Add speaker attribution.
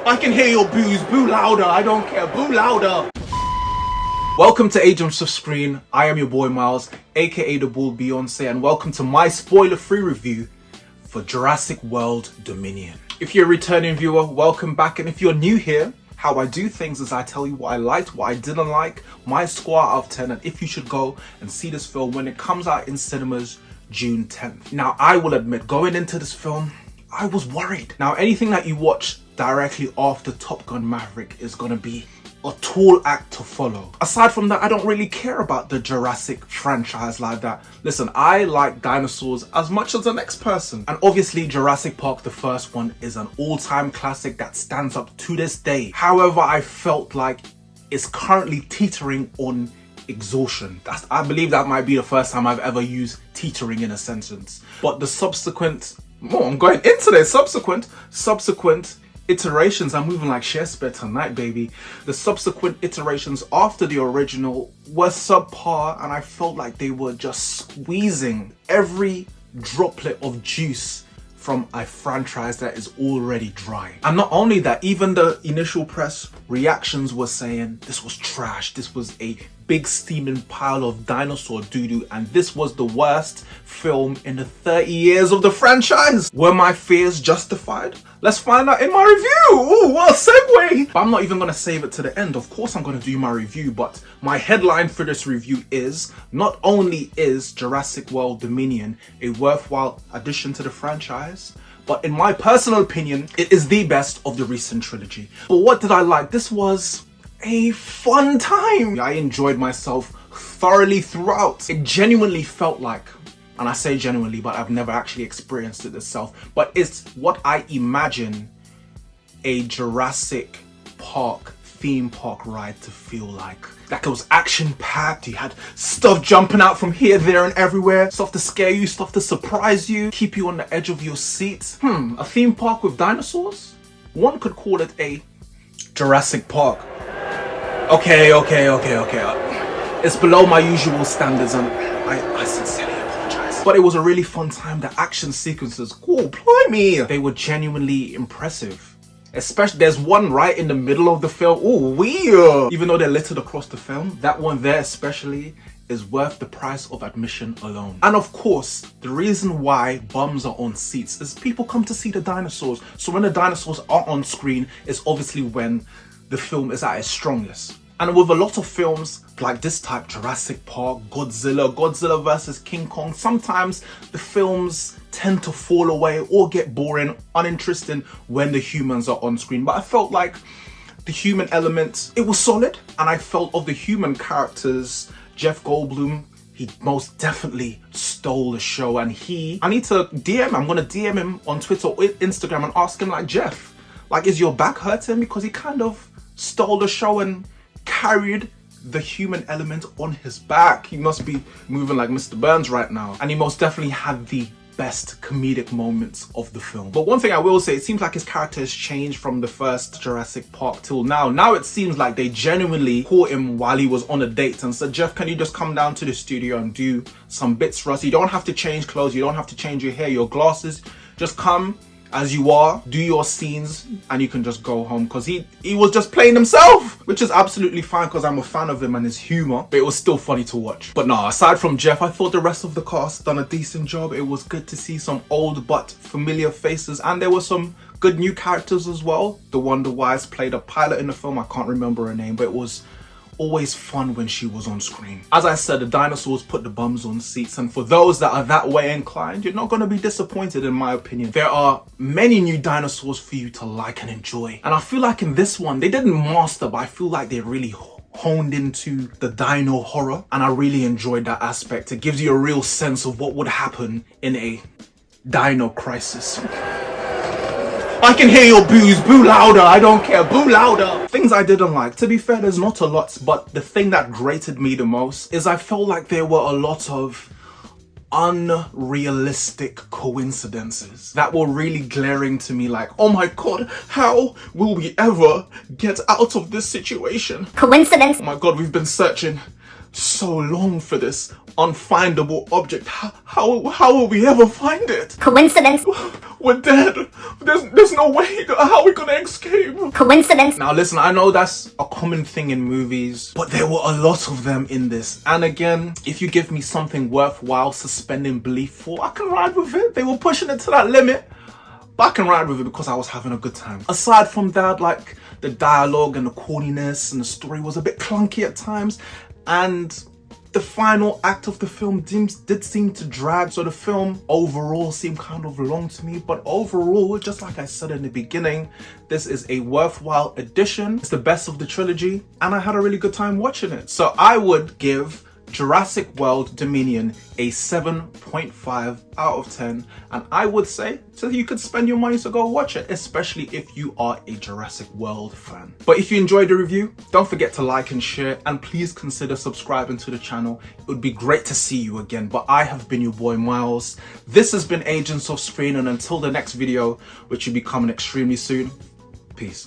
Speaker 1: I can hear your boos. Boo louder. I don't care. Boo louder. Welcome to Agents of S.C.R.E.E.N. I am your boy Miles, aka the Bull Beyonce, and welcome to my spoiler-free review for Jurassic World Dominion. If you're a returning viewer, welcome back, and if you're new here, how I do things is I tell you what I liked, what I didn't like, my score out of 10, and if you should go and see this film when it comes out in cinemas June 10th. Now, I will admit, going into this film, I was worried. Now, anything that you watch directly after Top Gun Maverick is gonna be a tall act to follow. Aside from that, I don't really care about the Jurassic franchise like that. Listen, I like dinosaurs as much as the next person. And obviously Jurassic Park, the first one, is an all-time classic that stands up to this day. However, I felt like it's currently teetering on exhaustion. I believe that might be the first time I've ever used teetering in a sentence. But the subsequent, I'm going into this, subsequent iterations, I'm moving like Shakespeare tonight, baby. The subsequent iterations after the original were subpar, and I felt like they were just squeezing every droplet of juice from a franchise that is already dry. And not only that, even the initial press reactions were saying this was trash, this was a big steaming pile of dinosaur doo-doo, and this was the worst film in the 30 years of the franchise. Were my fears justified? Let's find out in my review. Ooh, what a segue. But I'm not even gonna save it to the end. Of course I'm gonna do my review, but my headline for this review is, not only is Jurassic World Dominion a worthwhile addition to the franchise, but in my personal opinion, it is the best of the recent trilogy. But what did I like? This was a fun time. I enjoyed myself thoroughly throughout. It genuinely felt like, and I say genuinely, but I've never actually experienced it myself, but it's what I imagine a Jurassic Park theme park ride to feel like. Like, it was action-packed, you had stuff jumping out from here, there, and everywhere, stuff to scare you, stuff to surprise you, keep you on the edge of your seat. A theme park with dinosaurs? One could call it a Jurassic Park. Okay. It's below my usual standards, and I sincerely apologize. But it was a really fun time. The action sequences, cool, blimey, they were genuinely impressive. Especially, there's one right in the middle of the film. Oh, weird. Even though they're littered across the film, that one there especially is worth the price of admission alone. And of course, the reason why bums are on seats is people come to see the dinosaurs. So when the dinosaurs are on screen, it's obviously when the film is at its strongest. And with a lot of films like this type, Jurassic Park, Godzilla versus King Kong, sometimes the films tend to fall away or get boring, uninteresting when the humans are on screen. But I felt like the human element, it was solid. And I felt of the human characters, Jeff Goldblum, he most definitely stole the show. And I need to DM him. I'm gonna DM him on Twitter or Instagram and ask him, like, Jeff, like, is your back hurting? Because he kind of stole the show and carried the human element on his back. He must be moving like Mr. Burns right now. And he most definitely had the best comedic moments of the film. But one thing I will say, it seems like his character has changed from the first Jurassic Park till now. Now it seems like they genuinely caught him while he was on a date and said, Jeff, can you just come down to the studio and do some bits for us? You don't have to change clothes, you don't have to change your hair, your glasses. Just come as you are, do your scenes, and you can just go home, because he was just playing himself, which is absolutely fine because I'm a fan of him and his humor, but it was still funny to watch. But no, aside from Jeff, I thought the rest of the cast done a decent job. It was good to see some old but familiar faces, and there were some good new characters as well. The Wonder Wise played a pilot in the film, I can't remember her name, but it was always fun when she was on screen. As I said, the dinosaurs put the bums on seats, and for those that are that way inclined, you're not going to be disappointed in my opinion. There are many new dinosaurs for you to like and enjoy, and I feel like in this one, they didn't master, but I feel like they really honed into the dino horror, and I really enjoyed that aspect. It gives you a real sense of what would happen in a dino crisis. I can hear your boos. Boo louder. I don't care. Boo louder. Things I didn't like. To be fair, there's not a lot, but the thing that grated me the most is I felt like there were a lot of unrealistic coincidences that were really glaring to me, like, oh my god, how will we ever get out of this situation?
Speaker 2: Coincidence.
Speaker 1: Oh my god, we've been searching so long for this unfindable object. How will we ever find it?
Speaker 2: Coincidence.
Speaker 1: We're dead. There's no way. How are we gonna escape?
Speaker 2: Coincidence.
Speaker 1: Now listen, I know that's a common thing in movies, but there were a lot of them in this. And again, if you give me something worthwhile suspending belief for, I can ride with it. They were pushing it to that limit, but I can ride with it because I was having a good time. Aside from that, like, the dialogue and the corniness and the story was a bit clunky at times, and the final act of the film did seem to drag, so the film overall seemed kind of long to me. But overall, just like I said in the beginning, this is a worthwhile addition. It's the best of the trilogy, and I had a really good time watching it. So I would give Jurassic World Dominion a 7.5 out of 10, and I would say so you could spend your money to go watch it, especially if you are a Jurassic World fan. But if you enjoyed the review, don't forget to like and share, and please consider subscribing to the channel. It would be great to see you again. But I have been your boy Miles. This has been Agents of S.C.R.E.E.N, and until the next video, which will be coming extremely soon, peace.